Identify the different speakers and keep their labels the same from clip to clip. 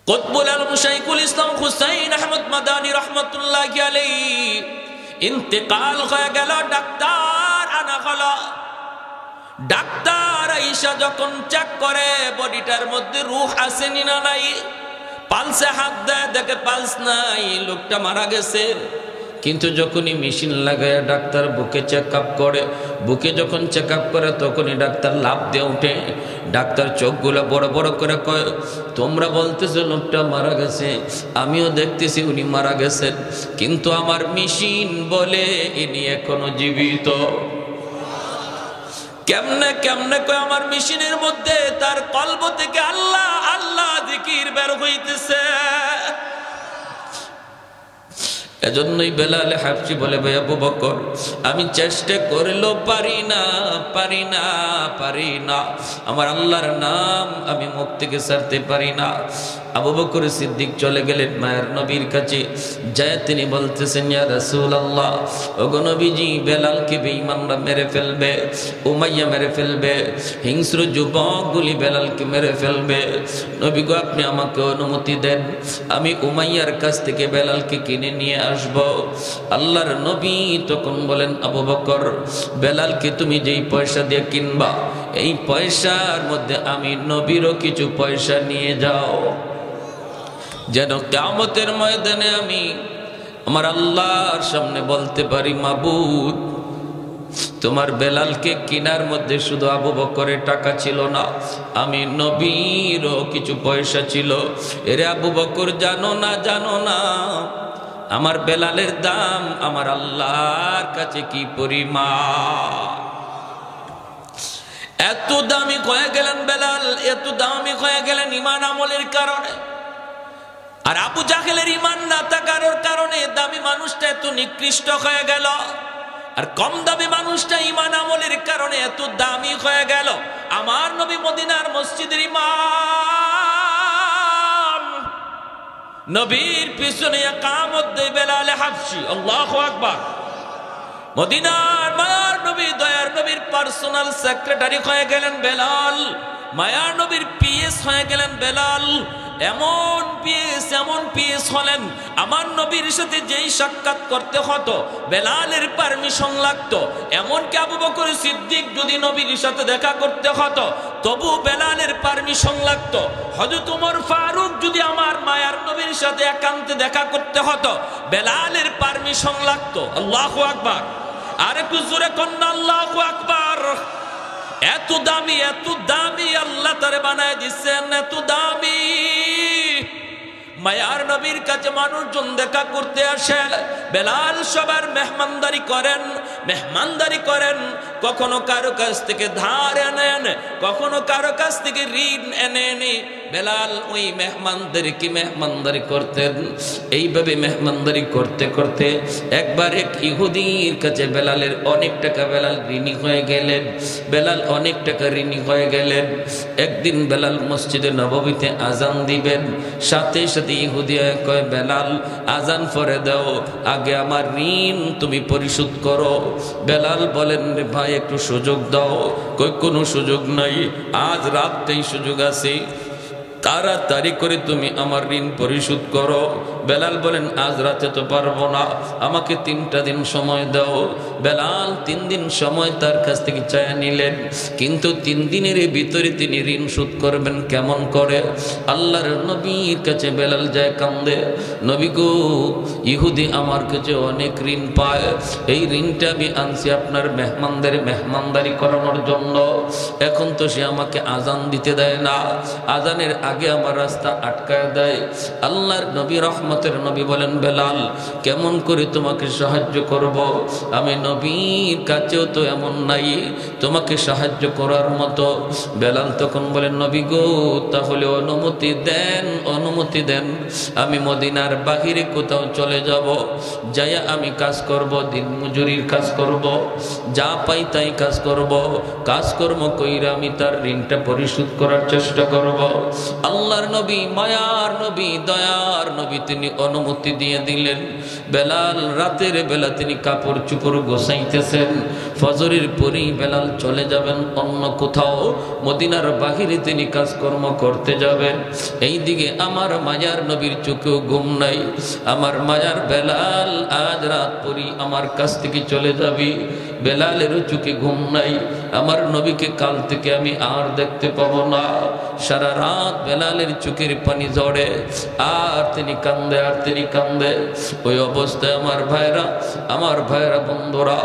Speaker 1: কুতবুল আলম শাইখুল ইসলাম হুসাইন আহমদ মাদানী রহমতুল্লাহি আলাইহি ইন্তেকাল হয়ে গেল। ডাক্তার আনা হলো। ডাক্তার আইসা যখন চেক করে বডিটার মধ্যে রূহ আসেনি না নাই, পালসে হাত দেয়, দেখে পালস নাই, লোকটা মারা গেছে। কিন্তু যখনই মেশিন লাগায় ডাক্তার বুকে চেক আপ করে, বুকে যখন চেক আপ করে তখনই ডাক্তার লাফ দিয়ে উঠে। ডাক্তার চোখগুলো বড় বড় করে কয়, তোমরা বলতেছো লোকটা মারা গেছে, আমিও দেখতেছি উনি মারা গেছেন, কিন্তু আমার মেশিন বলে ইনি এখনো জীবিত। কেমনে কেমনে কয়, আমার মেশিনের মধ্যে তার কলব থেকে আল্লাহ আল্লাহ জিকির বের হইতেছে। এজন্যই বেলাল হাবশি বলে, ভাই আবু বকর, আমি চেষ্টা করলেও পারি না, পারি না, পারি না, আমার আল্লাহর নাম আমি মুখ থেকে ছাড়তে পারি না। আবু বকর সিদ্দিক চলে গেলেন মায়ের নবীর কাছে। যায় তিনি বলতেছেন, ইয়া রাসূলুল্লাহ, ওগো নবীজি, বেলালকে বেঈমানরা মেরে ফেলবে, উমাইয়া মেরে ফেলবে, হিংস্র যুবকগুলি বেলালকে মেরে ফেলবে। নবী গো, আপনি আমাকে অনুমতি দেন, আমি উমাইয়ার কাছ থেকে বেলালকে কিনে নিয়ে আসব। আল্লাহর নবী তখন বলেন, আবু বকর, বেলালকে তুমি যেই পয়সা দিয়ে কিনবা, এই পয়সার মধ্যে আমি নবীরও কিছু পয়সা নিয়ে যাও, যেন কিয়ামতের ময়দানে আমি আমার আল্লাহর সামনে বলতে পারি, মাবুদ, তোমার বেলালকে কিনার মধ্যে শুধু আবু বকরের টাকা ছিল না, আমি নবীরও কিছু পয়সা ছিল। এরে আবু বকর, জানো না, জানো না আমার বেলালের দাম আমার আল্লাহর কাছে কি পরিমাণ। এত দামি হয়ে গেলেন বেলাল, এত দামি হয়ে গেলেন ঈমান আমলের কারণে। আর আবু জাহেলের ঈমান না থাকার কারণে দামি মানুষটা এত নিকৃষ্ট হয়ে গেল, আর কম দামি মানুষটা ঈমান আমলের কারণে এত দামি হয়ে গেল। আমার নবী মদিনার মসজিদের ইমাম, নবীর পিছনে ইকামত দেয় বেলাল হাবশি, আল্লাহু আকবার। মদিনার মায়ার নবী, দয়ার নবীর পার্সোনাল সেক্রেটারি হয়ে গেলেন বেলাল, মায়ার নবীর পিএস হয়ে গেলেন বেলাল। এমন পিএস হলেন, আমার নবীর সাথে যেই সাক্ষাৎ করতে হতো বেলালের পারমিশন লাগতো। এমনকি আবু বকর সিদ্দিক যদি নবীর সাথে দেখা করতে হতো তবু বেলালের পারমিশন লাগতো। হযরত ওমর ফারুক যদি আমার মায়ার নবীর সাথে একান্তে দেখা করতে হতো বেলালের পারমিশন লাগতো। আল্লাহু আকবার। আর একটু জোরে কন্যা আল্লাহু আকবার। এত দামি, এত দামি আল্লাহ তারে বানায় দিচ্ছেন, এত দামি। মায়ার নবীর কাছে মানুষজন দেখা করতে আসে, বেলাল সবার মেহমানদারি করেন। কখনো কারো কাছ থেকে ধার এনেন, কখনো কারো কাছ থেকে ঋণ এনে বেলাল ওই মেহমানদারি করতেন। এইভাবে মেহমানদারি করতে করতে একবার এক ইহুদির কাছে বেলালের অনেক টাকা, বেলাল ঋণী হয়ে গেলেন। একদিন বেলাল মসজিদে নববীতে আজান দিবেন, সাথে সাথে ইহুদি কয়, বেলাল আজান পড়ে দাও, আগে আমার ঋণ তুমি পরিশোধ করো। বেলাল বলেন, রে ভাই একটু সুযোগ দাও। কই কোনো সুযোগ নাই, আজ রাতটাই সুযোগ আছে, তাড়াতাড়ি করে তুমি আমার ঋণ পরিশোধ করো। বেলাল বলেন, আজ রাতে তো পারবো না, আমাকে 3টা দিন সময় দাও। বেলাল 3 দিন সময় তার কাছ থেকে চাইয়া নিলেন, কিন্তু 3 দিনের ভিতরে তিনি ঋণ শোধ করবেন কেমন করে? আল্লাহর নবীর কাছে বেলাল যায় কান্দে, নবী গো, ইহুদি আমার কাছে অনেক ঋণ পায়, এই ঋণটা আমি আনছি আপনার মেহমানদারি করানোর জন্য। এখন তো সে আমাকে আজান দিতে দেয় না, আজানের আগে আমার রাস্তা আটকায় দেয়। আল্লাহর নবী রহমতের নবী বলেন, বেলাল কেমন করে তোমাকে সাহায্য করব? আমি নবীর কাছেও তো এমন নাই তোমাকে সাহায্য করার মতো। বেলাল তখন বলেন, নবী গো, তাহলে অনুমতি দেন, আমি মদিনার বাহিরে কোথাও চলে যাব, যাইয়া আমি কাজ করব, দিন মজুরির কাজ করব, যা পাই তাই কাজ কর্ম কইরা আমি তার ঋণটা পরিশোধ করার চেষ্টা করব। আল্লাহর নবী, মায়ার নবী, দয়ার নবী তিনি অনুমতি দিয়ে দিলেন। বেলাল রাতের বেলা তিনি কাপড় চোপড় গোছাইতেছেন। ফজরের পরেই বেলাল চলে যাবেন অন্য কোথাও, মদিনার বাহিরে তিনি কাজকর্ম করতে যাবেন। এইদিকে আমার মায়ার নবীর চোখেও ঘুম নাই। আমার মায়ার বেলাল আজ রাত পরই আমার কাছ থেকে চলে যাবি, বেলালেরও চোখে ঘুম নাই। আমার নবীকে কাল থেকে আমি আর দেখতে পাবো না। সারা রাত বেলালের চোখের পানি ঝরে, আর তিনি কান্দে, আর তিনি কান্দে। ওই অবস্থায় আমার ভাইরা বন্ধুরা,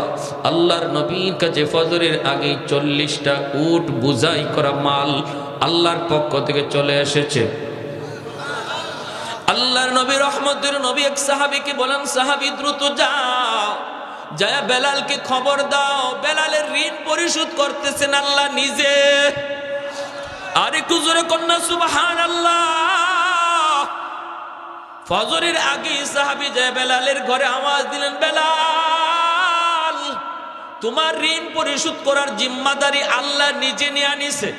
Speaker 1: আল্লাহর নবীর কাছে ফজরের আগে 40টা উট বুঝাই করা মাল আল্লাহর পক্ষ থেকে চলে এসেছে। আল্লাহর নবী রহমতের নবী এক সাহাবীকে বলেন, সাহাবী দ্রুত যাও, যায়া বেলালকে খবর দাও, বেলালের ঋণ পরিশোধ করতেছেন আল্লাহ নিজে। আর একটু জোরে কন্যা সুবহানাল্লাহ। ফজরের আগে সাহাবী যায় বেলালের ঘরে আওয়াজ দিলেন, বেলাল তোমার ঋণ পরিশোধ করার জিম্মাদারি আল্লাহ নিজে নিয়ে নিছে।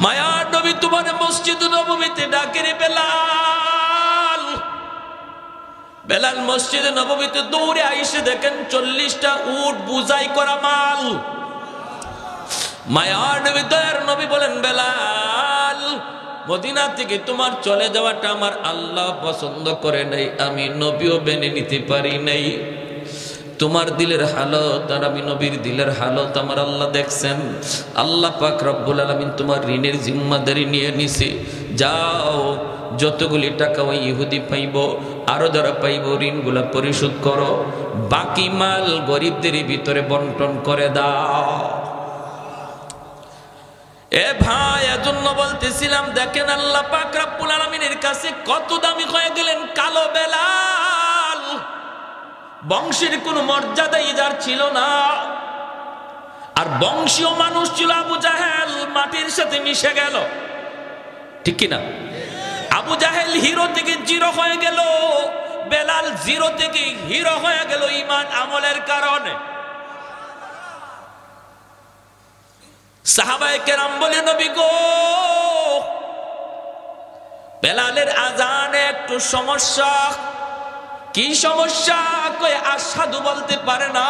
Speaker 1: মায়ার নবী তোমার মসজিদ নববীতে ডাকে রে বেলাল। বেলাল মসজিদে নববীতে দৌড়ে আইসে দেখেন 40টা উট বুঝাই করা মাল। মায়ার নবী দয়ার নবী বলেন, বেলাল মদিনা থেকে তোমার চলে যাওয়াটা আমার আল্লাহ পছন্দ করে নাই, আমি নবীও মেনে নিতে পারি নাই। তোমার দিলের হালত আর আমি নবীর দিলের হালত আমার আল্লাহ দেখছেন। আল্লাহ পাক রব্বুল আলামিন তোমার ঋণের জিম্মাদারি নিয়ে নিছে। যাও, যতগুলি টাকা ওই ইহুদি পাইব, আরো যারা পাইব ঋণগুলা পরিশোধ করো, বাকি মাল গরিবদের ভিতরে বন্টন করে দাও। এ ভাই, এজন্য বলতেছিলাম, দেখেন আল্লাহ পাক রব্বুল আলামিনের কাছে কত দামি হয়ে গেলেন কালো বেলাল। বংশের কোনো মর্যাদাই যার ছিল না, আর বংশীয় মানুষ ছিল আবু জাহেল, মাটির সাথে মিশে গেল, ঠিক কিনা? আবু জাহেল হিরো থেকে জিরো হয়ে গেল, বেলাল জিরো থেকে হিরো হয়ে গেল ঈমান আমলের কারণে। সাহাবায়ে কেরাম বলে, নবী গো, বেলালের আজানে একটু সমস্যা। কি সমস্যা? কই আশহাদু বলতে পারে না,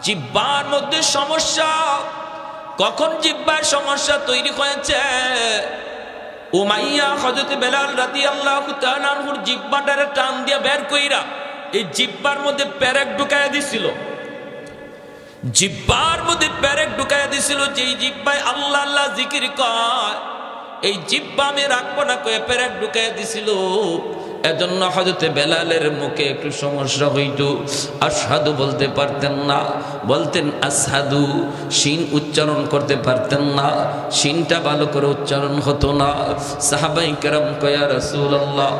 Speaker 1: জিহ্বার মধ্যে সমস্যা। কখন জিহ্বার সমস্যা তৈরি হয়েছে? উমাইয়া হযরত বেলাল রাদিয়াল্লাহু তাআলা আনহুর জিহ্বাটারে টান দিয়ে বের কইরা এই জিহ্বার মধ্যে পেরেক ঢুকায়া দিছিল। জিহ্বার মধ্যে পেরেক ঢুকায়া দিছিল, যেই জিহ্বায় আল্লাহ আল্লাহ জিকির কয়, এই জিহ্বা আমি রাখবো না কয়ে পেরেক ঢুকায়া দিছিল। এজন্য হযরত বেলালের মুখে একটু সমস্যা হইতো, আশহাদু বলতে পারতেন না, বলতেন আসহাদু, শিন উচ্চারণ করতে পারতেন না, শিনটা ভালো করে উচ্চারণ হতো না। সাহাবায়ে কেরাম কয়, ইয়া রাসূলুল্লাহ,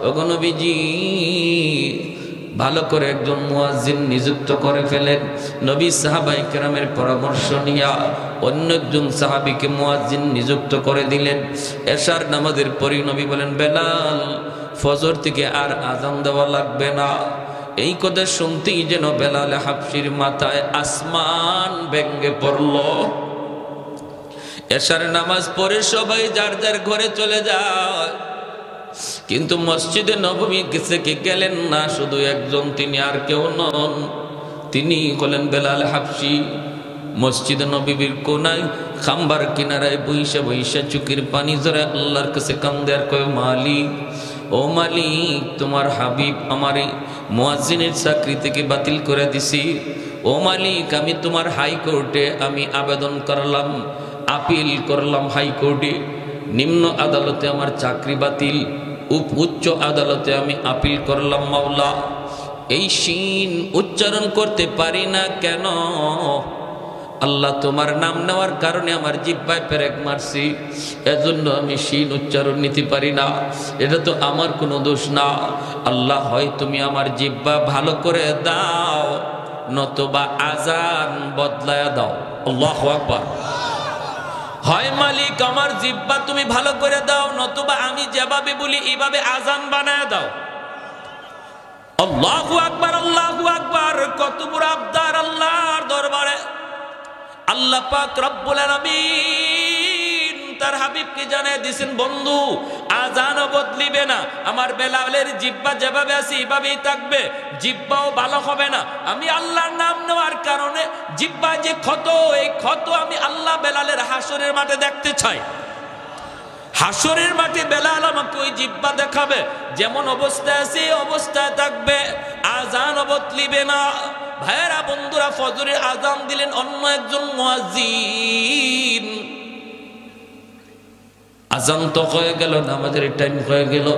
Speaker 1: ওগো নবীজি, ভালো করে একজন মুয়াজ্জিন নিযুক্ত করে ফেলেন। নবী সাহাবায়ে কেরামের পরামর্শ নিয়া অন্য একজন সাহাবীকে মুয়াজ্জিন নিযুক্ত করে দিলেন। এশার নামাজের পরই নবী বলেন, বেলাল ফজর থেকে আর আযান দেওয়া লাগবে না। এই কথা শুনতেই যেন বেলাল হাবশির মাথায় আসমান ভেঙে পড়ল। এশার নামাজ পড়ে সবাই যার যার ঘরে চলে যায়, কিন্তু মসজিদে নববী থেকে গেলেন না শুধু একজন, তিনি আর কেউ নন, তিনি হলেন বেলাল হাবশি। মসজিদে নববীর কোনায় খাম্বার কিনারায় বইসা বইসা চোখের পানি জড়ে আল্লাহর কাছে কান্দে আর কয়, মালিক, ও মালিক, তোমার হাবিব আমারে মুয়াজ্জিনের চাকরি থেকে বাতিল করে দিছি। ও মালিক, আমি তোমার হাইকোর্টে আমি আবেদন করলাম, আপিল করলাম হাইকোর্টে, নিম্ন আদালতে আমার চাকরি বাতিল, উচ্চ আদালতে আমি আপিল করলাম। মাওলা, এই শিন উচ্চারণ করতে পারি না কেন? আল্লাহ, তোমার নাম নেওয়ার কারণে আমার জিহ্বায় পেরেক মারছি, এজন্য আমি শিন উচ্চারণ নিতে পারি না। এটা তো আমার কোনো দোষ না। আল্লাহ, হয় তুমি আমার জিহ্বা ভালো করে দাও, নতুবা আজান বদলায়া দাও। আল্লাহু আকবার। হয় মালিক, আমার জিহ্বা তুমি ভালো করে দাও, নতুবা আমি যেভাবে বলি এইভাবে আজান বানায় দাও। আল্লাহু আকবার, আল্লাহু আকবার। কত বড় আবদার আল্লাহর দরবারে। আল্লাহ পাক রব্বুল আলামিন তার হাবিবকে জানিয়ে দিয়েছেন, বন্ধু, আজানও বদলিবে না, আমার বেলালের জিহ্বা যেভাবে আছে এইভাবেই থাকবে, জিহ্বাও ভালো হবে না। আমি আল্লাহর নাম নেওয়ার কারণে জিহ্বা যে ক্ষত, এই ক্ষত আমি আল্লাহ বেলালের হাসরের মাঠে দেখতে চাই। হাসরের মাঠে বেলাল আমাকে ওই জিহ্বা দেখাবে, যেমন অবস্থায় আছে এই অবস্থায় থাকবে, আজান বদলিবে না। ভাইয়েরা বন্ধুরা, ফজরের আজান দিলেন অন্য একজন মুয়াজ্জিন। আজান তো হয়ে গেল, নামাজের টাইম হয়ে গেল।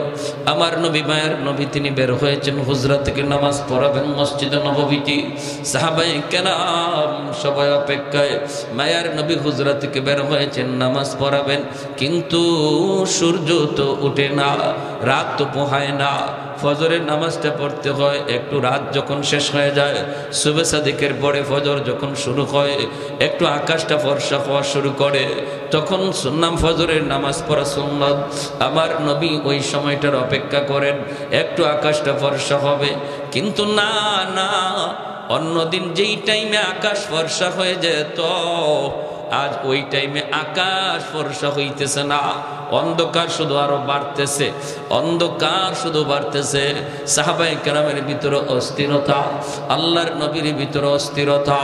Speaker 1: আমার নবী, মায়ের নবী, তিনি বের হয়েছেন হুজরা থেকে নামাজ পড়াবেন মসজিদে নববীতে। সাহাবায়ে কেরাম সবাই অপেক্ষায়, মায়ের নবী হুজরা থেকে বের হয়েছেন নামাজ পড়াবেন, কিন্তু সূর্য তো উঠে না, রাত তো পোহায় না। ফজরের নামাজটা পড়তে হয়, একটু রাত যখন শেষ হয়ে যায়, সুবহে সাদিকের পরে ফজর যখন শুরু হয়, একটু আকাশটা ফর্সা হওয়া শুরু করে, তখন সুন্নাত ফজরের নামাজ পড়া সুন্নাত। আমার নবী ওই সময়টার অপেক্ষা করেন, একটু আকাশটা ফর্সা হবে। কিন্তু না না, অন্যদিন যেই টাইমে আকাশ ফর্সা হয়ে যেত, আজ ওই টাইমে আকাশ ফর্সা হইতেছে না, অন্ধকার শুধু আরো বাড়তেছে, অন্ধকার শুধু বাড়তেছে। সাহাবায়ে কেরামের ভিতরে অস্থিরতা, আল্লাহর নবীর ভিতরে অস্থিরতা।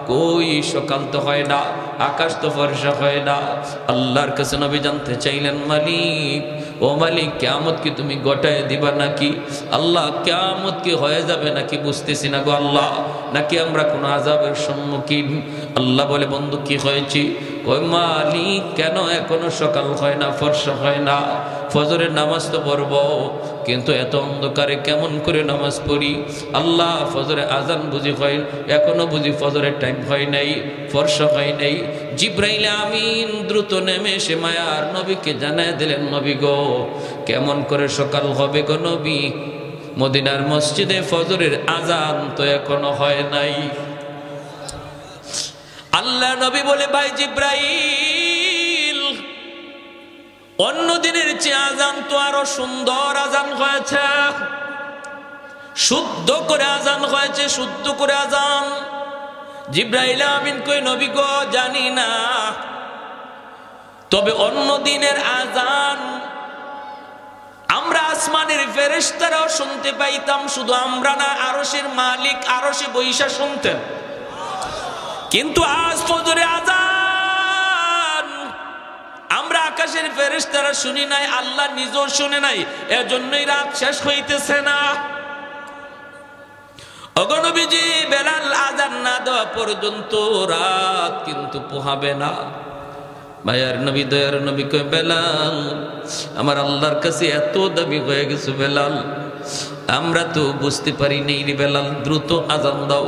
Speaker 1: কই সকাল তো হয় না, আকাশ তো ফর্সা হয় না। আল্লাহর কাছে নবী জানতে চাইলেন, মালিক, ও মালিক, কিয়ামত কি তুমি গোটায় দিবা নাকি? আল্লাহ, কিয়ামত কি হয়ে যাবে নাকি বুঝতেছি না গো আল্লাহ, নাকি আমরা কোনো আযাবের সম্মুখীন? আল্লাহ বলে, বন্ধু কি হয়েছে? কই মালিক, কেন এখনো সকাল হয় না, ফর্সা হয় না? ফজরের নামাজ তো পড়ব, কিন্তু এত অন্ধকারে কেমন করে নামাজ পড়ি? আল্লাহ, ফজরে আজান বুঝি হয়, এখনো বুঝি ফজরের টাইম হয় নাই, ফর্সা হয় নাই। জিবরাইল আমিন দ্রুত নেমে এসে মায়ার নবীকে জানায় দিলেন, নবী গো, কেমন করে সকাল হবে গো নবী? মদিনার মসজিদে ফজরের আজান তো এখনো হয় নাই। আল্লাহ নবী বলে, ভাই জিবরাইল, অন্য দিনের চেয়ে আজান তো আরো সুন্দর আজান হয়েছে, শুদ্ধ করে আজান হয়েছে, শুদ্ধ করে আজান। জিবরাইল আমিন কই, নবী গো, জানি না, তবে অন্য দিনের আজান আমরা আসমানের ফেরেশতারাও শুনতে পাইতাম, শুধু আমরা না, আরশের মালিক আরশে বইসা শুনতেন। কিন্তু আজ ফজরে আজান আমরা আকাশের ফেরেশতারা শুনি নাই, আল্লাহ নিজেও শুনে নাই, এজন্যই রাত শেষ হইতেছে না। ওগো নবীজি, বেলাল আজান না দেওয়া পর্যন্ত রাত কিন্তু পোহাবে না। মায়ার নবী, দয়ার নবী কয়, বেলাল, আমার আল্লাহর কাছে এত দাবি হয়ে গেছে বেলাল, আমরা তো বুঝতে পারি নেই রে বেলাল, দ্রুত আজান দাও।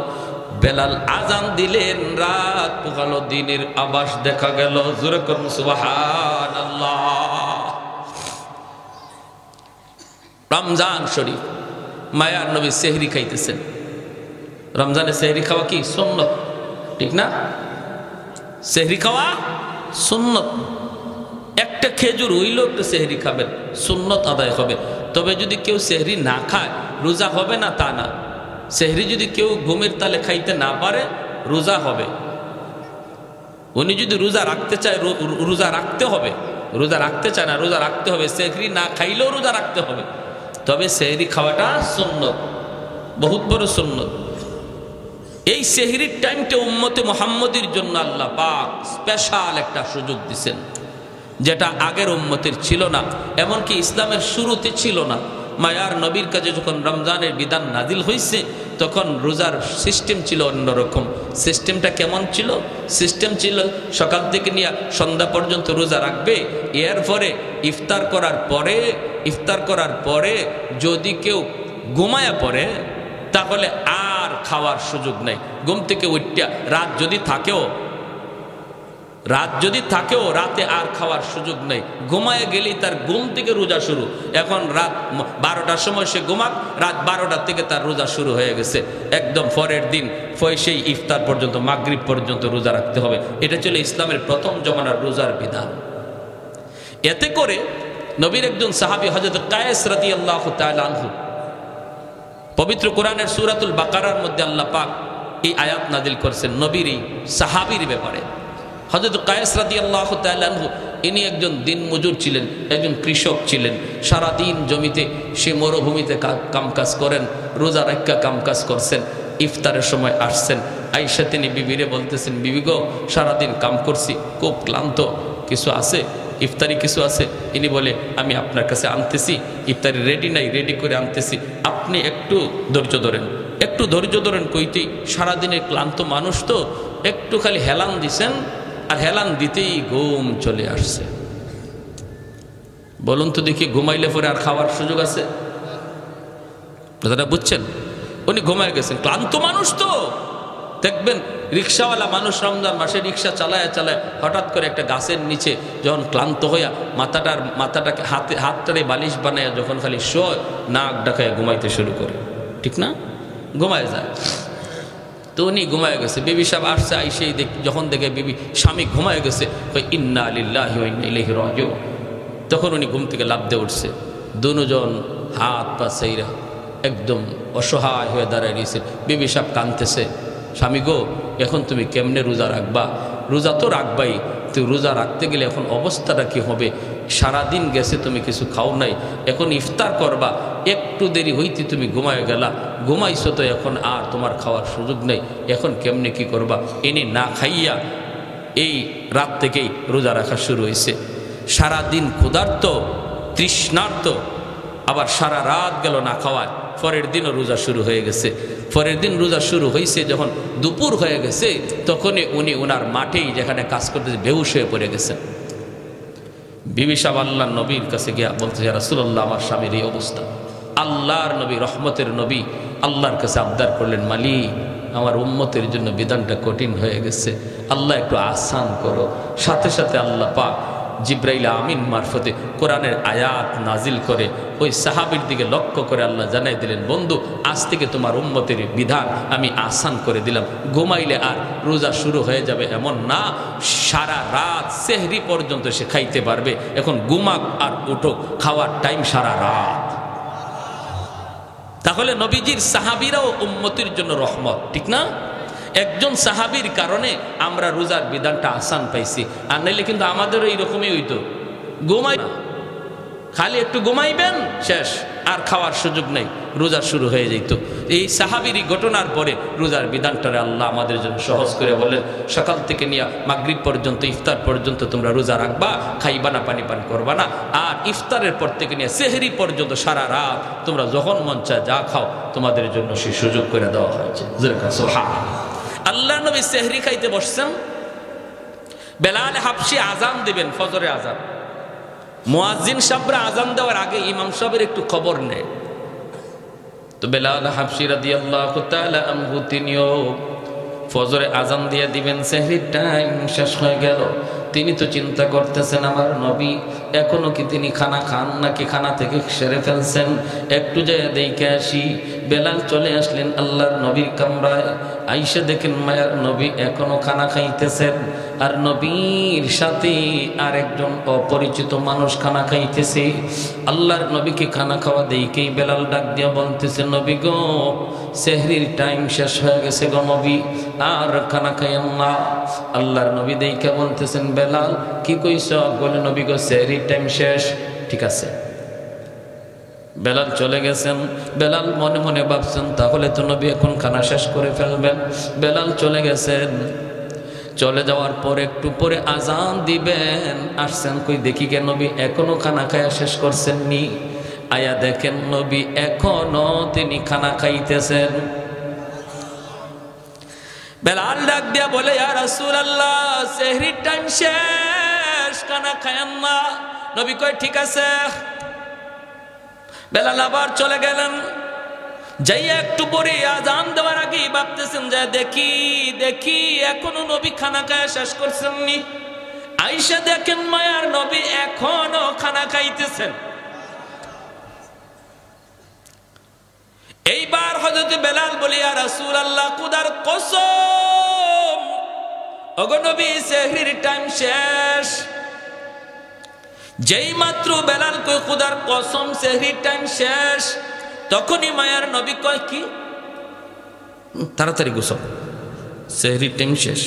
Speaker 1: বেলাল আজান দিলেন, রাত পোহালো, দিনের আভাস দেখা গেল। জোরে করুন সুবহানাল্লাহ। রমজান শরীফ, মায়ার নবী সেহরি খাইতেছেন। রমজানে সেহরি খাওয়া কি সুন্নত, ঠিক না? সেহরি খাওয়া সুন্নত। একটা খেজুর হইলেও একটু সেহরি খাবেন, সুন্নত আদায় হবে। তবে যদি কেউ সেহরি না খায়, রোজা হবে না তা না। সেহরি যদি কেউ ঘুমের তালে খাইতে না পারে, রোজা হবে। উনি যদি রোজা রাখতে চায়, রোজা রাখতে হবে। রোজা রাখতে চায় না, রোজা রাখতে হবে। সেহরি না খাইলেও রোজা রাখতে হবে। তবে সেহরি খাওয়াটা সুন্নত, বহুত বড় সুন্নত। এই সেহরির টাইমটা উম্মতে মুহাম্মদের জন্য আল্লাহ পাক স্পেশাল একটা সুযোগ দিয়েছেন, যেটা আগের উম্মতের ছিল না, এমনকি ইসলামের শুরুতে ছিল না। মায়ার নবীর কাছে যখন রমজানের বিধান নাজিল হয়েছে, তখন রোজার সিস্টেম ছিল অন্যরকম। সিস্টেমটা কেমন ছিল? সিস্টেম ছিল সকাল থেকে নিয়ে সন্ধ্যা পর্যন্ত রোজা রাখবে, এরপরে ইফতার করার পরে যদি কেউ ঘুমায়া পড়ে, তাহলে আর খাওয়ার সুযোগ নেই। ঘুম থেকে উঠটা রাত যদি থাকেও রাতে আর খাওয়ার সুযোগ নেই। ঘুমায় গেলেই তার ঘুম থেকে রোজা শুরু। এখন রাত 12টার সময় সে ঘুমাক, রাত 12টার থেকে তার রোজা শুরু হয়ে গেছে। একদম পরের দিন সেই ইফতার পর্যন্ত, মাগরিব পর্যন্ত রোজা রাখতে হবে। এটা ছিল ইসলামের প্রথম জমানার রোজার বিধান। এতে করে নবীর একজন সাহাবী হযরত কায়েস রাদিয়াল্লাহু তাআলা আনহু, পবিত্র কোরআনের সূরাতুল বাকারার মধ্যে আল্লাহ পাক এই আয়াত নাজিল করেছেন নবীর এই সাহাবীর ব্যাপারে। হযরত কায়েস রাদিয়াল্লাহু তাআলা আনহু ইনি একজন দিনমজুর ছিলেন, একজন কৃষক ছিলেন। সারাদিন জমিতে সে মরুভূমিতে কামকাজ করেন, রোজা রাখা কামকাজ করছেন। ইফতারের সময় আসছেন, আইসা তিনি বিবিরে বলতেছেন, বিবি গো, সারাদিন কাম করছি, খুব ক্লান্ত, কিছু আছে ইফতারি কিছু আছে? ইনি বলে, আমি আপনার কাছে আনতেছি, ইফতারি রেডি নাই, রেডি করে আনতেছি, আপনি একটু ধৈর্য ধরেন, একটু ধৈর্য ধরেন। কইতেই সারাদিনের ক্লান্ত মানুষ তো একটু খালি হেলান দিছেন, আর হেলান দিতেই ঘুম চলে আসছে। বলুন তো দেখি, ঘুমাইলে পরে আর খাওয়ার সুযোগ আছে? কথাটা বুঝছেন? উনি ঘুমায় গেছেন, ক্লান্ত মানুষ তো। দেখবেন রিক্সাওয়ালা মানুষ রমজান মাসে রিক্সা চালায় চালায় হঠাৎ করে একটা গাছের নিচে যখন ক্লান্ত হইয়া মাথাটাকে হাতটারে বালিশ বানায় যখন খালি শোয়, নাক ডাকায় ঘুমাইতে শুরু করে, ঠিক না? ঘুমায় যায়। তো উনি ঘুমায় গেছে। বিবি সাহেব আসছে, আইসেই যখন দেখে বিবি স্বামী ঘুমায় গেছে, ইন্না লিল্লাহি ওয়া ইন্না ইলাইহি রাজিউন। তখন উনি ঘুম থেকে লাফ দিয়ে উঠছে। দুজন হাত পা সেইরা একদম অসহায় হয়ে দাঁড়ায় রয়েছে। বিবি সাহেব কাঁদতেছে, স্বামী গো, এখন তুমি কেমনে রোজা রাখবা? রোজা তো রাখবাই, তো রোজা রাখতে গেলে এখন অবস্থাটা কি হবে? সারাদিন গেছে, তুমি কিছু খাও নাই, এখন ইফতার করবা, একটু দেরি হইতে তুমি ঘুমায় গেলা, ঘুমাইছো তো, এখন আর তোমার খাওয়ার সুযোগ নেই, এখন কেমনে কি করবা? এনে না খাইয়া এই রাত থেকেই রোজা রাখা শুরু হয়েছে। সারাদিন ক্ষুধার্ত তৃষ্ণার্ত, আবার সারা রাত গেল না খাওয়ায়। পরের দিনও রোজা শুরু হয়ে গেছে। পরের দিন রোজা শুরু হয়েছে, যখন দুপুর হয়ে গেছে তখনই উনি ওনার মাঠেই যেখানে কাজ করতে বেহুশ হয়ে পড়ে গেছেন। বিবি সাহেব আল্লাহর নবীর কাছে গিয়া বলতে, ইয়া রাসূলুল্লাহ, আমার স্বামীর এই অবস্থা। আল্লাহর নবী, রহমতের নবী, আল্লাহর কাছে আবদার করলেন, মালিক, আমার উম্মতের জন্য বিধানটা কঠিন হয়ে গেছে, আল্লাহ একটু আসান করো। সাথে সাথে আল্লাহ পাক জিব্রাইল আমিন মারফতে কোরআনের আয়াত নাজিল করে ওই সাহাবীর দিকে লক্ষ্য করে আল্লাহ জানাই দিলেন, বন্ধু, আজ থেকে তোমার উম্মতের বিধান আমি আসান করে দিলাম। ঘুমাইলে আর রোজা শুরু হয়ে যাবে এমন না, সারা রাত সেহরি পর্যন্ত সে খাইতে পারবে। এখন ঘুমাক আর উঠুক, খাওয়ার টাইম সারা রাত। তাহলে নবীজির সাহাবীরাও উম্মতির জন্য রহমত, ঠিক না? একজন সাহাবীর কারণে আমরা রোজার বিধানটা আসান পাইছি, আর নাইলে কিন্তু আমাদেরও এইরকমই হইতো। ঘুমাই না, খালি একটু ঘুমাইবেন, শেষ, আর খাওয়ার সুযোগ নেই, রোজা শুরু হয়ে যেত। এই সাহাবীরই ঘটনার পরে রোজার বিধানটারে আল্লাহ আমাদের জন্য সহজ করে বললেন, সকাল থেকে নিয়ে মাগরিব পর্যন্ত, ইফতার পর্যন্ত তোমরা রোজা রাখবা, খাইবা না, পানি পান করবা না, আর ইফতারের পর থেকে নিয়ে সেহরি পর্যন্ত সারা রাত তোমরা যখন মন চায় যা খাও, তোমাদের জন্য সেই সুযোগ করে দেওয়া হয়েছে। আল্লাহ নবী সেহরি খাইতে বসছেন, বেলাল হাবশি আজান দিবেন, ফজরে আজান। মুয়াজ্জিন সাহেবরা আজান দেওয়ার আগে ইমাম সাহেবের একটু খবর নেয়। তো বেলাল হাবশি রাদিয়াল্লাহু তাআলা আনহু তিনিও ফজরে আজান দিয়ে দিবেন, সেহরির টাইম শেষ হয়ে গেল। তিনি তো চিন্তা করতেছেন, আমার নবী এখনো কি তিনি খানা খান নাকি খানা থেকে সেরে ফেলছেন, একটু যায় দেখে আসি। বেলাল চলে আসলেন আল্লাহর নবীর কামরায়, আইসা দেখেন মায়ার নবী এখনো খানা খাইতেছেন, আর নবীর সাথে আরেকজন অপরিচিত মানুষ খানা খাইতেছে। আল্লাহর নবীকে খানা খাওয়া দেখেই বেলাল ডাক দিয়া বলতেছে, নবী গো, সেহরির টাইম শেষ হয়ে গেছে গো নবী, আর খানা খাইয়েন না। আল্লাহর নবী দেখে বলতেছেন, বেলাল কি কইছ? বলে, নবী গো, সেহরির টাইম শেষ। ঠিক আছে। বেলাল চলে গেছেন। বেলাল মনে মনে ভাবছেন, তাহলে তো নবী এখন খানা শেষ করে ফেলবেন। বেলাল চলে গেছেন। চলে যাওয়ার পর একটু পরে আজান দিবেন, আসছেন, কই দেখি কে নবী এখনো খানা খায়া শেষ করছেন নি। আয়া দেখেন নবী এখনো তিনি খানা খাইতেছেন। বেলাল ডাক দিয়া বলে, ইয়া রাসূলুল্লাহ, সেহরির টাইম শেষ, খানা খায়েন না। নবী কয়, ঠিক আছে। বেলাল আবার চলে গেলেন। যাইয়া একটু পরে আজান দেওয়ার আগেই ভাবতেছেন, যে দেখি দেখি এখনো নবী খানা খায়া শেষ করছেন নি। আইসা দেখেন মায়ার নবী এখনো খানা খাইতেছেন। এইবার হযরত বেলাল বলি, ইয়া রাসূলুল্লাহ, খুদার কসম, ওগো নবী, সেহরির টাইম শেষ। যেই মাত্র বেলাল কয়, খুদার কসম, সেহরির টাইম শেষ, তখনই মায়ার নবী কয়, কি তাড়াতাড়ি গোসল, সেহরির টাইম শেষ।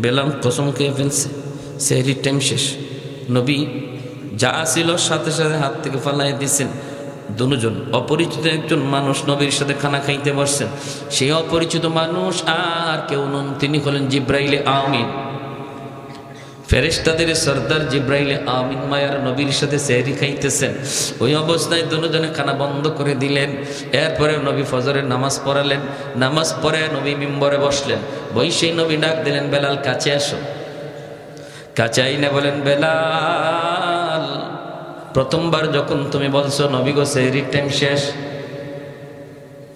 Speaker 1: বেলাল কসম খেয়ে ফেলছে, সেহরির টাইম শেষ। নবী যা ছিল সাথে সাথে হাত থেকে ফালাই দিয়েছেন। দুজন অপরিচিত একজন মানুষ নবীর সাথে খানা খাইতে বসছেন। সেই অপরিচিত মানুষ আর কেউ নন, তিনি হলেন জিব্রাইলে আমিন, ফেরেশতাদের সর্দার জিব্রাইলে আমিন মায়ার নবীর সাথে সেহরি খাইতেছেন। ওই অবস্থায় দুজনে খানা বন্ধ করে দিলেন। এরপরে নবী ফজরের নামাজ পড়ালেন। নামাজ পড়ে নবী মিম্বরে বসলেন। বৈশেই নবী ডাক দিলেন, বেলাল কাছে আসো। কাছে আইনে বলেন, বেলাল, প্রথমবার যখন তুমি বলছো নবী গো সেহরির টাইম শেষ,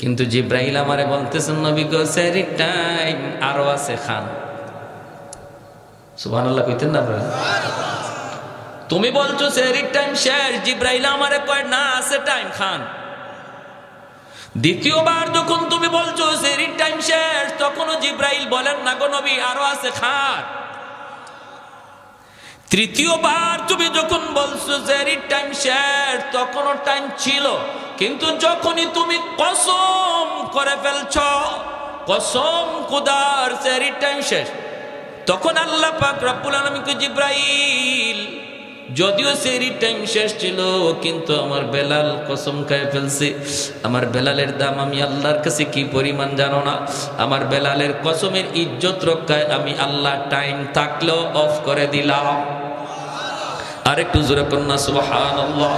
Speaker 1: কিন্তু জিব্রাইল আমারে বলতেছেন নবী গো সেহরির টাইম আরো আছে, খান। সুবহানাল্লাহ কইতেন না আপনারা? তুমি বলছো সেহরির টাইম শেষ, জিব্রাইল আমারে কয় না আছে টাইম, খান। দ্বিতীয়বার যখন তুমি বলছো সেহরির টাইম শেষ, তখনও জিব্রাইল বলেন না গো নবী আরো আছে, খান। তৃতীয়বার তুমি যখন বলছো সেহরির টাইম শেষ, তখনও টাইম ছিল, কিন্তু যখনই তুমি কসম করে ফেলছো, কসম খোদার সেহরির টাইম শেষ, তখন আল্লাহ পাক রব্বুল আলামিন কে জিব্রাইল, যদিও সেহরির টাইম শেষ ছিল, কিন্তু আমার বেলাল কসম খায় ফেলছে। আমার বেলালের দাম আমি আল্লাহর কাছে কি পরিমাণ জানো না? আমার বেলালের কসমের ইজ্জত রক্ষায় আমি আল্লাহ টাইম থাকলেও অফ করে দিলাম। আরেকটু জোরে কন্যা সুবহানাল্লাহ।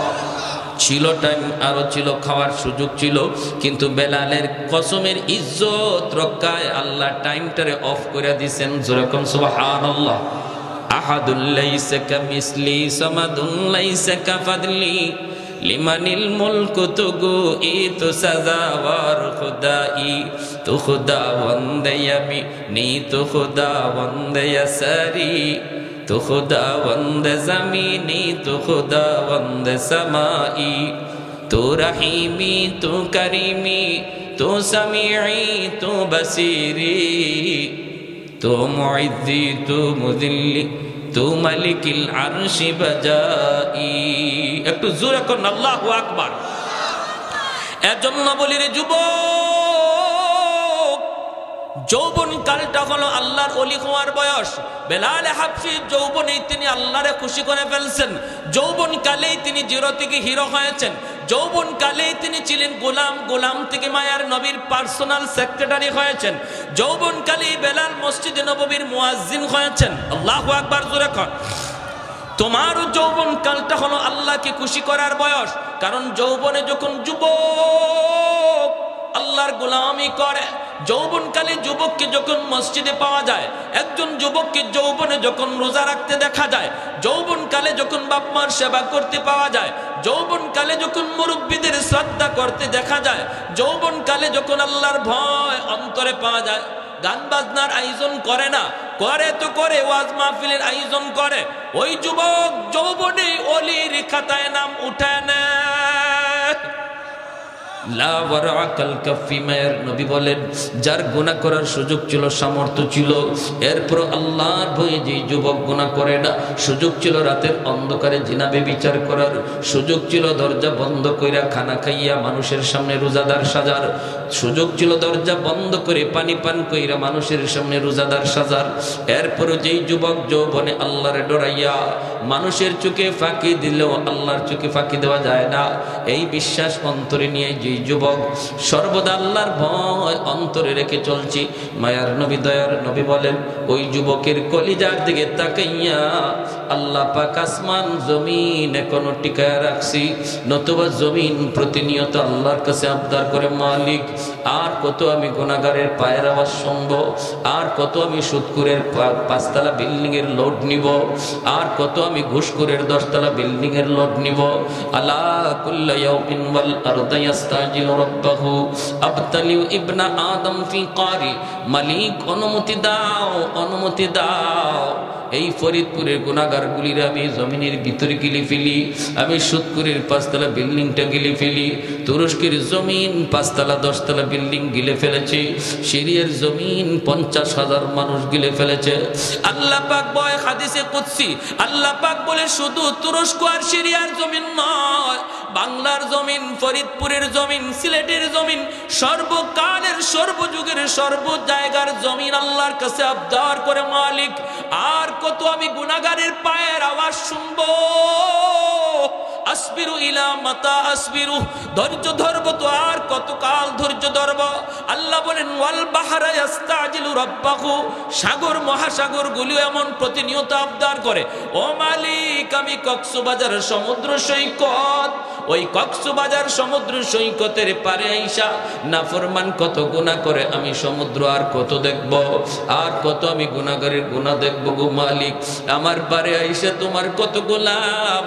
Speaker 1: ছিল টাইম, আরো ছিল, খাওয়ার সুযোগ ছিল, কিন্তু বেলালের কসমের ইজ্জত রক্ষায় আল্লাহ টাইমটারে অফ করে দিয়েছেন। জোরে কোন সুবহানাল্লাহ। আহাদুল লাইসা কামিসলি সামাদুন লাইসা কাফাদলি লিমানিল মুলকু তুগু ইতু সাজাওয়ার খুদাই তু খুদা বন্দে আমি নি তু খুদা বন্দে সারি তু খুদা বন্দে জমিনি তু খুদা বন্দে সমাই তু রহিমি তু করিমি তু সামিঈ তু বসিরি তু মুইজ্জি তু মুযিল্লি তু মালিকিল আরশি বাজাই। একটু জোরে করুন আল্লাহু আকবার। এজন্য বলি রে যুবক, যৌবন কালটা হলো আল্লাহর ওলি হওয়ার বয়স। বেলাল হাবশী যৌবনেই তিনি আল্লাহরে খুশি করে ফেলছেন। যৌবন কালেই তিনি জিরো থেকে হিরো হয়েছেন। যৌবন কালেই তিনি ছিলেন গোলাম, গোলাম থেকে মায়ার নবীর পার্সোনাল সেক্রেটারি হয়েছেন। যৌবন কালেই বেলাল মসজিদে নববীর মুয়াজ্জিন হয়েছেন। আল্লাহু আকবার জোরে কর। তোমার যৌবন কালটা হলো আল্লাহকে খুশি করার বয়স। কারণ যৌবনে যখন যুবক আল্লাহর গোলামি করে, যৌবনকালে যুবককে যখন মসজিদে পাওয়া যায়, একজন যুবককে যৌবনে যখন রোজা রাখতে দেখা যায়, যৌবনকালে যখন বাপ মার সেবা করতে পাওয়া যায়, যৌবনকালে যখন মুরব্বীদের শ্রদ্ধা করতে দেখা যায়, যৌবনকালে যখন আল্লাহর ভয় অন্তরে পাওয়া যায়, গান বাজনার আয়োজন করে না, করে তো করে ওয়াজ মাহফিলের আয়োজন করে, ওই যুবক যৌবনে ওলির খাতায় নাম উঠায় নেয়। লা ওয়ারাকাল কাফি, মায়ের নবী বলেন যার গুনাহ করার সুযোগ ছিল, সামর্থ্য ছিল, এরপর আল্লাহর ভয়ে যে যুবক গুনাহ করে না, সুযোগ ছিল রাতের অন্ধকারে জিনাবে বিচার করার, সুযোগ ছিল দরজা বন্ধ কইরা খানা খাইয়া মানুষের সামনে রোজাদার সাজার, সুযোগ ছিল দরজা বন্ধ করে পানি পান কইরা মানুষের সামনে রোজাদার সাজার, এরপর যেই যুবক যৌবনে আল্লাহরে ডরাইয়া মানুষের চোখে ফাঁকি দিলেও আল্লাহর চোখে ফাঁকি দেওয়া যায় না, এই বিশ্বাস অন্তরে নিয়ে যে যুবক সর্বদা আল্লাহর ভয় অন্তরে রেখে চলছি, মায়ার নবী দয়ার নবী বলেন ওই যুবকের কলিজার দিকে তাকাইয়া আল্লাহ পাক আসমান জমিন এখনো টিকায় রাখছি, নতুবা জমিন প্রতিনিয়ত আল্লাহর কাছে আবদার করে, মালিক আর কত আমি গুনাহগারের পায়ের আওয়াজ শুনবো, আর কত আমি সুদখোরের 5তলা বিল্ডিং এর লোড নিব, আর কত আমি ঘুষখোরের 10তলা বিল্ডিং এর লোড নিব। আলা কুল্লা ইয়াউমিন ওয়াল আরদু ইস্তাজিলু রাব্বাহু আবতালিউ ইবনা আদম ফি কারি, মালিক অনুমতি দাও, অনুমতি দাও, এই ফরিদপুরের গুনাহগারগুলির আমি জমিনের ভিতরে গিলে ফেলি, আমি সুদখোরের 5তলা বিল্ডিংটা গিলে ফেলি, তুরস্কের জমিন 5তলা 10তলা বিল্ডিং গিলে ফেলেছে, সিরিয়ার জমিন 50,000 মানুষ গিলে ফেলেছে। আল্লাহ পাক বলে হাদিসে কুদসি, আল্লাহ পাক বলে শুধু তুরস্ক আর সিরিয়ার জমিন নয়, বাংলার জমিন ফরিদপুরের জমিন, সিলেটের জমিন, সর্বকালের সর্বযুগের সর্ব জায়গার জমিন আল্লাহর কাছে আবদার করে, মালিক আর কত আমি গুনাহগারের পায়ের আওয়াজ শুনবো? আসবিরু ইলা মাতা আসবিরু, ধৈর্য ধরবো তো আর কতকাল ধৈর্য ধরবো? আল্লাহ বলেন ওয়াল বাহরা ইস্তাজিলু রাব্বাহু, সাগর মহাসাগর গুলো এমন প্রতিনিয়ত আবদার করে, ও মালিক আমি কক্সবাজার সমুদ্র সৈকত, ওই কক্সবাজার সমুদ্র সৈকতের পারে আইসা নাফরমান কত গুনাহ করে, আমি সমুদ্র আর কত দেখব, আর কত আমি গুনাহগারের গুনাহ দেখব গো মালিক। আমার পারে আইসা তোমার কত গোলাম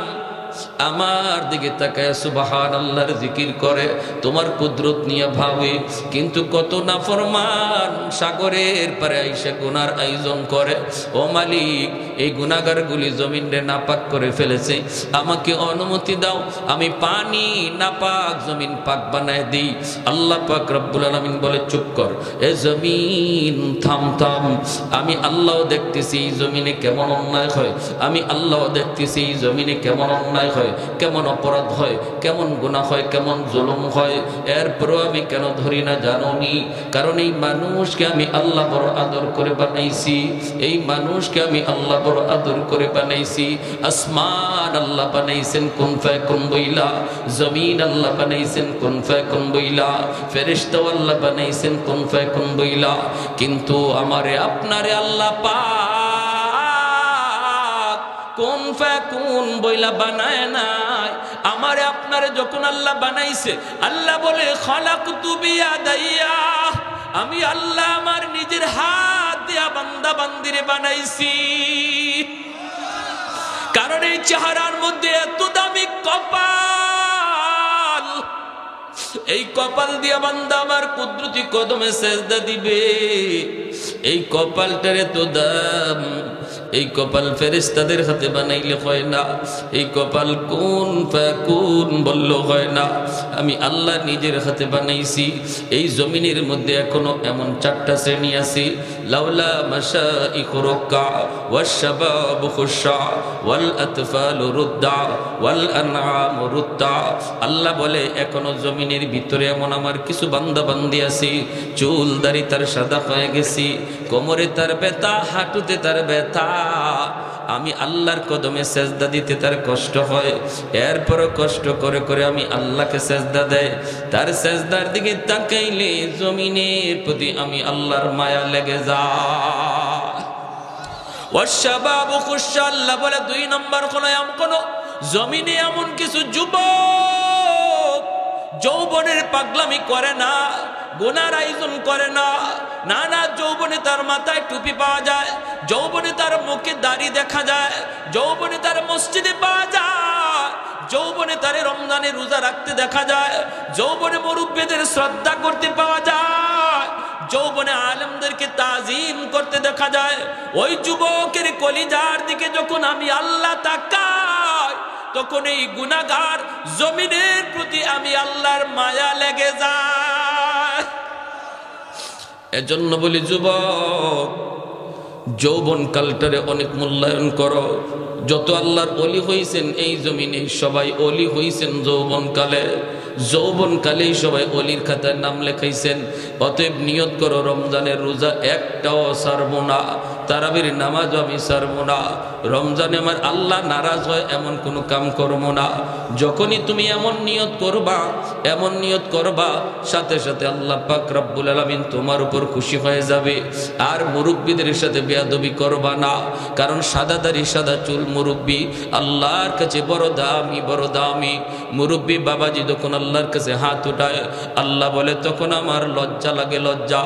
Speaker 1: আমার দিকে তাকায় সুবহানাল্লাহর জিকির করে, তোমার কুদরত নিয়ে ভাবে, কিন্তু কত নাফরমান সাগরের পারে আইসা গুনার আয়োজন করে। ও মালিক এই গুনাহগারগুলি জমিনরে নাপাক করে ফেলেছে, আমাকে অনুমতি দাও আমি পানি নাপাক জমিন পাক বানায় দিই। আল্লাহ পাক রব্বুল আলামিন বলে চুপ কর, এ জমিন থাম থাম, আমি আল্লাহ দেখতেছি এই জমিনে কেমন অন্যায় হয়, আমি আল্লাহ দেখতেছি এই জমিনে কেমন অন্যায় হয়, কেমন অপরাধ হয়, কেমন গুনাহ হয়, কেমন জুলুম হয়, এরপরও আমি কেন ধরি না জানোনি? কারণ এই মানুষকে আমি আল্লাহ বড় আদর করে বানাইছি, এই মানুষকে আমি আল্লাহ বড় আদর করে বানাইছি। আসমান আল্লাহ বানাইছেন কুন ফায়াকুন বইলা, জমিন আল্লাহ বানাইছেন কুন ফায়াকুন বইলা, ফেরেশতা আল্লাহ বানাইছেন কুন ফায়াকুন বইলা, কিন্তু আমারে আপনারে আল্লাহ পাক কুন ফায়াকুন বইলা বানায় নাই। আমারে আপনারে যখন আল্লাহ বানাইছে, আল্লাহ বলে খালাকতু বিয়াদাইয়া, আমি আল্লাহ আমার নিজের হাত দিয়া বান্দা বান্দিরে বানাইছি। কারণ এই চেহারার মধ্যে এত দামি কপাল, এই কপাল দিয়া বান্দা আমার কুদরতি কদমে সেজদা দিবে, এই কপালটার এত দাম, এই কপাল ফেরেশতাদের হাতে বানাইলে হয় না, এই কপাল কুন ফায়াকুন বললে হয় না, আমি আল্লাহ নিজের হাতে বানাইছি। এই জমিনের মধ্যে এখনো এমন 4টা শ্রেণী আছে, লাউলা মাশাইখু রুকা ওয়াশ শাবাবু খুশা ওয়াল আতফালু রুদ্দা ওয়াল আনআমু রুদ্দা। আল্লাহ বলে এখনো জমিনের ভিতরে এমন আমার কিছু বান্দা বান্দি আছে, চুল দাড়ি তার সাদা হয়ে গেছে, কোমরে তার ব্যথা, হাঁটুতে তার ব্যথা, আমি আল্লাহর কদমে সেজদা দিতে তার কষ্ট হয়, এরপরও কষ্ট করে করে আমি আল্লাহকে সেজদা দেয়। তার সেজদার দিকে তাকাইলে জমিনের প্রতি আমি আল্লাহর মায়া লেগে যায়। ওয়াশাবাবু খুশা, আল্লাহ বলে 2 নম্বর কোন জমিনে এমন কিছু যুবক যৌবনের পাগলামি করে না, গুনার আয়োজন করে না, নানা যৌবনে তার মাথায় টুপি পাওয়া যায়, যৌবনে তার মুখে দাড়ি দেখা যায়, যৌবনে তার মসজিদে পাওয়া যায়, যৌবনে তার রমজানে রোজা রাখতে দেখা যায়, যৌবনে মুরব্বিদের শ্রদ্ধা করতে পাওয়া যায়, যৌবনে আলেমদেরকে তাজিম করতে দেখা যায়। ওই যুবকের কলিজার দিকে যখন আমি আল্লাহ তাকাই, তখন এই গুনাহগার জমিনের প্রতি আমি আল্লাহর মায়া লেগে যায়। এজন্য বলি যুবক, যৌবন কালটারে অনেক মূল্যায়ন করো। যত আল্লাহর ওলি হইছেন এই জমিনে সবাই ওলি হইছেন যৌবন কালে, যৌবন কালেই সবাই অলির খাতায় নাম লেখাইছেন। অতএব নিয়ত করো রমজানের রোজা একটাও ছাড়বো না, তারাবির নামাজ আমি ছাড়বো না, রমজানে আমার আল্লাহ নারাজ হয় এমন কোনো কাম করবো না। যখনই তুমি এমন নিয়ত করবা, এমন নিয়ত করবা, সাথে সাথে আল্লাহ পাক রব্বুল আলামিন তোমার উপর খুশি হয়ে যাবে। আর মুরব্বীদের সাথে বেয়াদবি করবা না, কারণ সাদা দাড়ি সাদা চুল মুরব্বী আল্লাহর কাছে বড় দামি, বড় দামি। মুরব্বী বাবাজি যখন আল্লাহর কাছে হাত উঠায়, আল্লাহ বলে তখন আমার লজ্জা লাগে, লজ্জা।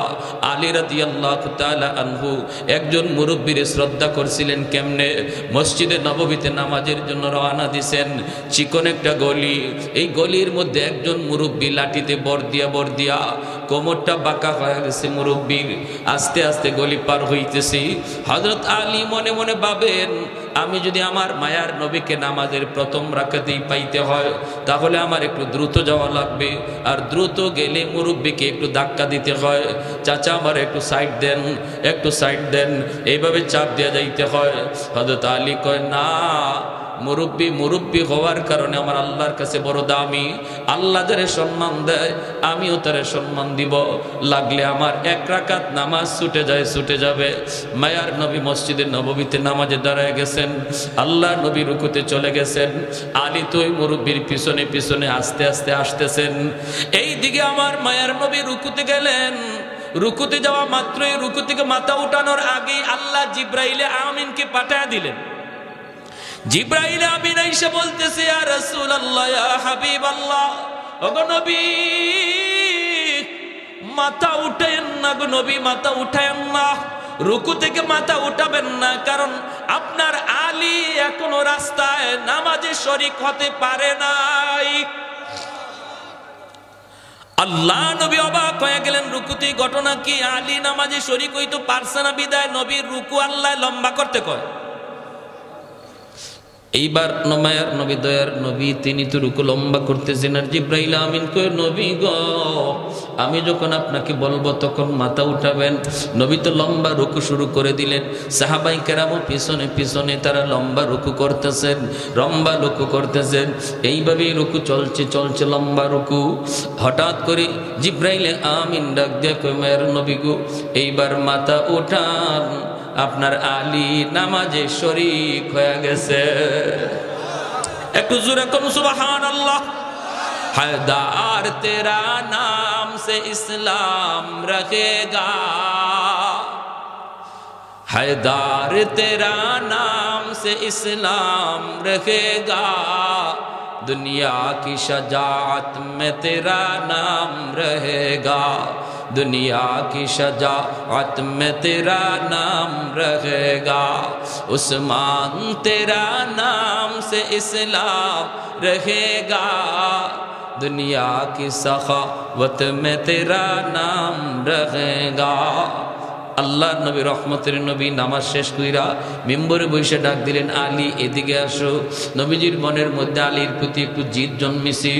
Speaker 1: আলী রাদিয়াল্লাহু তাআলা আনহু একজন মুরব্বীর শ্রদ্ধা করছিলেন কেমনে? মসজিদে নববীতে নামাজের জন্য রওনা দিছেন, চিকন একটা গলি, এই গলির মধ্যে একজন মুরব্বী লাঠিতে বর দিয়া কোমরটা বাঁকা হয়ে গেছে মুরব্বীর, আস্তে আস্তে গলি পার হইতেছি। হযরত আলী মনে মনে ভাবেন, আমি যদি আমার মায়ার নবীকে নামাজের প্রথম রাকাতেই পাইতে হয়, তাহলে আমার একটু দ্রুত যাওয়া লাগবে, আর দ্রুত গেলে মুরব্বীকে একটু ধাক্কা দিতে হয়, চাচা আমার একটু সাইড দেন, একটু সাইড দেন, এইভাবে চাপ দেওয়া যাইতে হয়। হযরত আলী কয় না, মুরব্বী মুরব্বী হওয়ার কারণে আমার আল্লাহর কাছে বড় দামি। আল্লাহ যারে সম্মান দেয় আমিও তারে সম্মান দিব। লাগলে আমার 1 রাকাত নামাজ ছুটে যায়, ছুটে যাবে। মায়ার নবী মসজিদের নববীতে নামাজে দাঁড়ায় গেছেন, আল্লাহ নবী রুকুতে চলে গেছেন। আলী তো ওই মুরব্বীর পিছনে পিছনে আস্তে আস্তে আসতেছেন। এই দিকে আমার মায়ার নবী রুকুতে গেলেন। রুকুতে যাওয়া মাত্রই রুকু থেকে মাথা উঠানোর আগে আল্লাহ জিব্রাইলে আমিনকে পাঠিয়ে দিলেন। জিব্রাইল আমিন এসে বলতেছে, ইয়া রাসূলুল্লাহ, ইয়া হাবিবাল্লাহ, ওগো নবী মাথা উঠায়েন না, গো নবী মাথা উঠায়েন না, রুকু থেকে মাথা উঠাবেন না, কারণ আপনার আলী এখনো রাস্তায় নামাজে শরীক হতে পারে নাই। আল্লাহ নবী অবাক হয়ে গেলেন, রুকুতে ঘটনা কি? আলী নামাজে শরীক হইতে পারছে না বিদায় নবীর রুকু আল্লাহ লম্বা করতে কয়। এইবার মায়ার নবী দয়ার নবী তিনি তো রুকু লম্বা করতেছেন, আর জিব্রাইল আমিন কয়, নবী গো আমি যখন আপনাকে বলবো তখন মাথা উঠাবেন। নবী তো লম্বা রুকু শুরু করে দিলেন। সাহাবাই কেরামও পিছনে পিছনে তারা লম্বা রুকু করতেছেন, লম্বা রুকু করতেছেন। এইভাবেই রুকু চলছে চলছে লম্বা রুকু। হঠাৎ করে জিব্রাইলে আমিন ডাক দিয়ে কয়, মায়ের নবী গো এইবার মাথা উঠান, আপনার আলী নামাজে শরীক হয়ে গেছে। একটু জোরে কোন সুবহানাল্লাহ। हैदार तेरा नाम से इस्लाम रखेगा, हैदार तेरा नाम से इस्लाम रखेगा, दुनिया की शजाअत में तेरा नाम रहेगा, दुनिया की शजाअत में तेरा नाम रहेगा, उस्मान तेरा नाम से इस्लाम रहेगा, दुनिया की सखावत में तेरा नाम रहेगा। আল্লাহ নবী রহমতের নবী নামাজ শেষ কইরা মিম্বরে বসে ডাক দিলেন, আলী এদিকে আসো। নবীজির মনের মধ্যে আলীর প্রতি একটু জিদ জন্মেছে।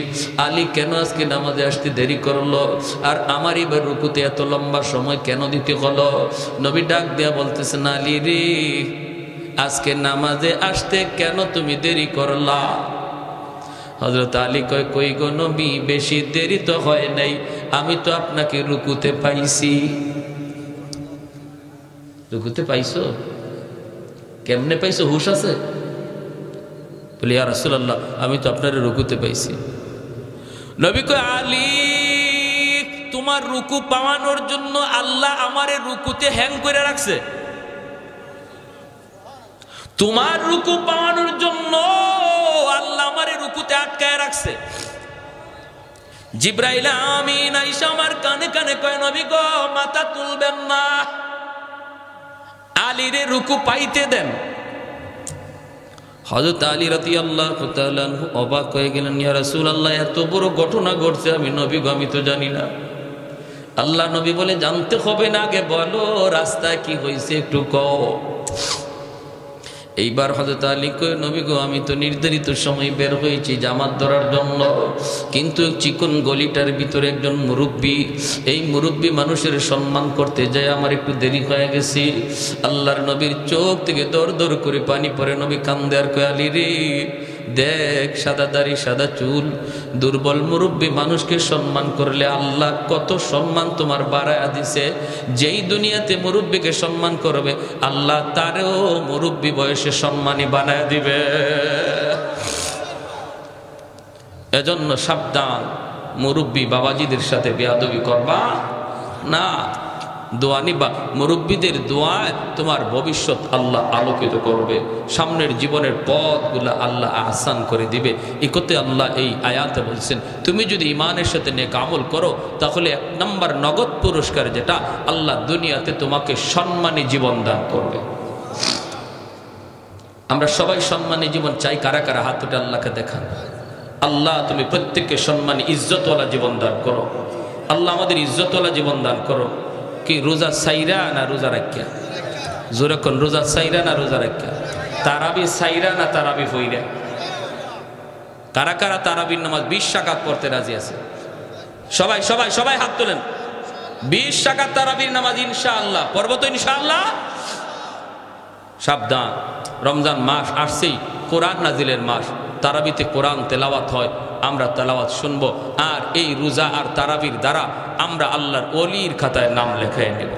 Speaker 1: আলী কেন আজকে নামাজে আসতে দেরি করলো, আর আমার এবার রুকুতে এত লম্বা সময় কেন দিতে হলো? নবী ডাক দেয়া বলতেছেন, আলী রে আজকে নামাজে আসতে কেন তুমি দেরি করলা? হযরত আলী কয়, কই গো নবী বেশি দেরি তো হয় নাই, আমি তো আপনাকে রুকুতে পাইছি। রুকুতে পাইছো? কেমনে পাইছো, হুশ আছে? বলি, ইয়া রাসূলুল্লাহ আমি তো আপনার রুকুতে পাইছি। নবী কয়, আলী তোমার রুকু পাওয়ানোর জন্য আল্লাহ আমারে রুকুতে হ্যাং করে রাখছে। তোমার রুকু পাওয়ানোর জন্য আল্লাহ আমারে রুকুতে আটকায় রাখছে। জিব্রাইল আমিন আইসা আমার কানে কানে কয়, নবী গো মাথা তুলবেন না, আলীরে রুকু পাইতে দেন। হযরত আলী রাদিয়াল্লাহু তাআলা আনহু অবাক হয়ে গেলেন, ইয়া রাসূলুল্লাহ এত বড় ঘটনা ঘটছে আমি নবী গো আমি তো জানি না। আল্লাহ নবী বলে, জানতে হবে না, আগে বলো রাস্তায় কি হয়েছে একটু কও। এইবার হযরত আলী কয়, নবী গো আমি তো নির্ধারিত সময় বের হয়েছি জামাত ধরার জন্য, কিন্তু চিকন গলিটার ভিতরে একজন মুরব্বী, এই মুরব্বী মানুষের সম্মান করতে যায় আমার একটু দেরি হয়ে গেছে। আল্লাহর নবীর চোখ থেকে দর দর করে পানি পড়ে। নবী কান্দে আর কয়, আলী রে দেখ সাদা দাড়ি সাদা চুল, দুর্বল মুরব্বী মানুষকে সম্মান করলে আল্লাহ কত সম্মান তোমার বাড়ায়া দিছে। যেই দুনিয়াতে মুরব্বীকে সম্মান করবে আল্লাহ তারেও মুরব্বী বয়সে সম্মানী বানায় দিবে। এজন্য সাবধান, মুরব্বী বাবাজিদের সাথে বেয়াদবি করবা না। দোয়া নিবা, মুরব্বীদের দোয়ায় তোমার ভবিষ্যৎ আল্লাহ আলোকিত করবে, সামনের জীবনের পথগুলা আল্লাহ আহসান করে দিবে। একথা আল্লাহ এই আয়াতে বলছেন, তুমি যদি ইমানের সাথে নেক আমল করো তাহলে 1 নম্বর নগদ পুরস্কার যেটা, আল্লাহ দুনিয়াতে তোমাকে সম্মানী জীবন দান করবে। আমরা সবাই সম্মানী জীবন চাই, কারা কারা হাত উঠে আল্লাহকে দেখান। আল্লাহ তুমি প্রত্যেককে সম্মানী ইজ্জতওয়ালা জীবন দান করো। আল্লাহ আমাদের ইজ্জতওয়ালা জীবন দান করো। কি রোজা সাইরা না রোজা রাখিয়া? জোরে কোন, রোজা সাইরা না রোজা রাখিয়া? তারাবি সাইরা না তারাবি ফইরা? কারা কারা তারাবির নামাজ 20 রাকাত পড়তে রাজি আছে? সবাই সবাই সবাই হাত তোলেন। 20 রাকাত তারাবির নামাজ ইনশাআল্লাহ পড়ব তো ইনশাআল্লাহ। সাবধান, রমজান মাস আসছেই, কোরআন নাজিলের মাস, তারাবিতে কোরআন তেলাওয়াত হয়, আমরা তেলাওয়াত শুনবো, আর এই রোজা আর তারাবির দ্বারা আমরা আল্লাহর ওলির খাতায় নাম লেখায় নেব।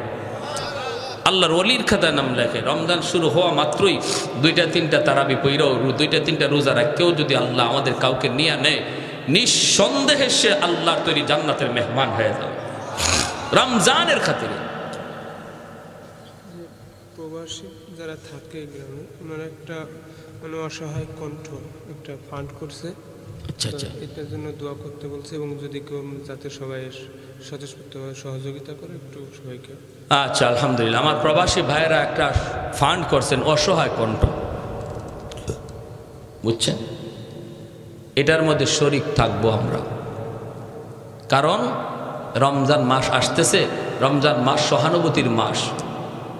Speaker 1: আল্লাহর ওলির খাতায় নাম লেখে। রমজান শুরু হওয়া মাত্রই 2-3টা তারাবি পইরাও 2-3টা রোজা রাখতেও যদি আল্লাহ আমাদের কাউকে নিয়ে নেয়, নিঃসন্দেহে সে আল্লাহর তৈরি জান্নাতের মেহমান হয়ে যাবে রমজানের খাতিরে।
Speaker 2: প্রবাসী যারা থাকে গ্রামে, ওনারা একটা অসহায় কণ্ঠ একটা ফান্ড করছে।
Speaker 1: আচ্ছা আচ্ছা,
Speaker 2: এটার জন্য দোয়া করতে বলছে, এবং যদি কেউ যাতে সবাই স্বতঃস্ফূর্তভাবে সহযোগিতা করে একটু সবাইকে।
Speaker 1: আচ্ছা, আলহামদুলিল্লাহ। আমার প্রবাসী ভাইয়েরা একটা ফান্ড করছেন অসহায় কণ্ঠ, বুঝছেন? এটার মধ্যে শরিক থাকবো আমরা, কারণ রমজান মাস আসতেছে। রমজান মাস সহানুভূতির মাস,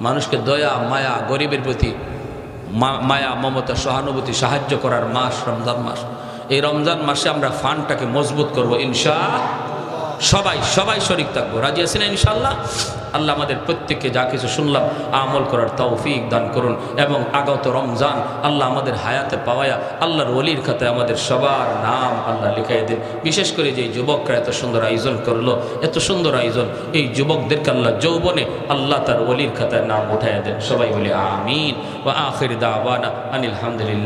Speaker 1: মানুষকে দয়া মায়া, গরিবের প্রতি মায়া মমতা সহানুভূতি সাহায্য করার মাস রমজান মাস। এই রমজান মাসে আমরা ফান্ডটাকে মজবুত করব ইনশাআল্লাহ। সবাই শরিক থাকবো। রাজি আছেন ইনশাআল্লাহ? আল্লাহ আমাদের প্রত্যেককে যা কিছু শুনলাম আমল করার তৌফিক দান করুন, এবং আগত রমজান আল্লাহ আমাদের হায়াতে পাওয়ায়া আল্লাহর ওলির খাতায় আমাদের সবার নাম আল্লাহ লিখাই দিন। বিশেষ করে যে যুবকরা এত সুন্দর আয়োজন করলো, এত সুন্দর আয়োজন, এই যুবকদেরকে আল্লাহ যৌবনে আল্লাহ তার ওলির খাতায় নাম উঠাইয়া দেন। সবাই বলি আমিন। ওয়া আখির দাওয়ানা আনিল হামদুলিল্লাহ।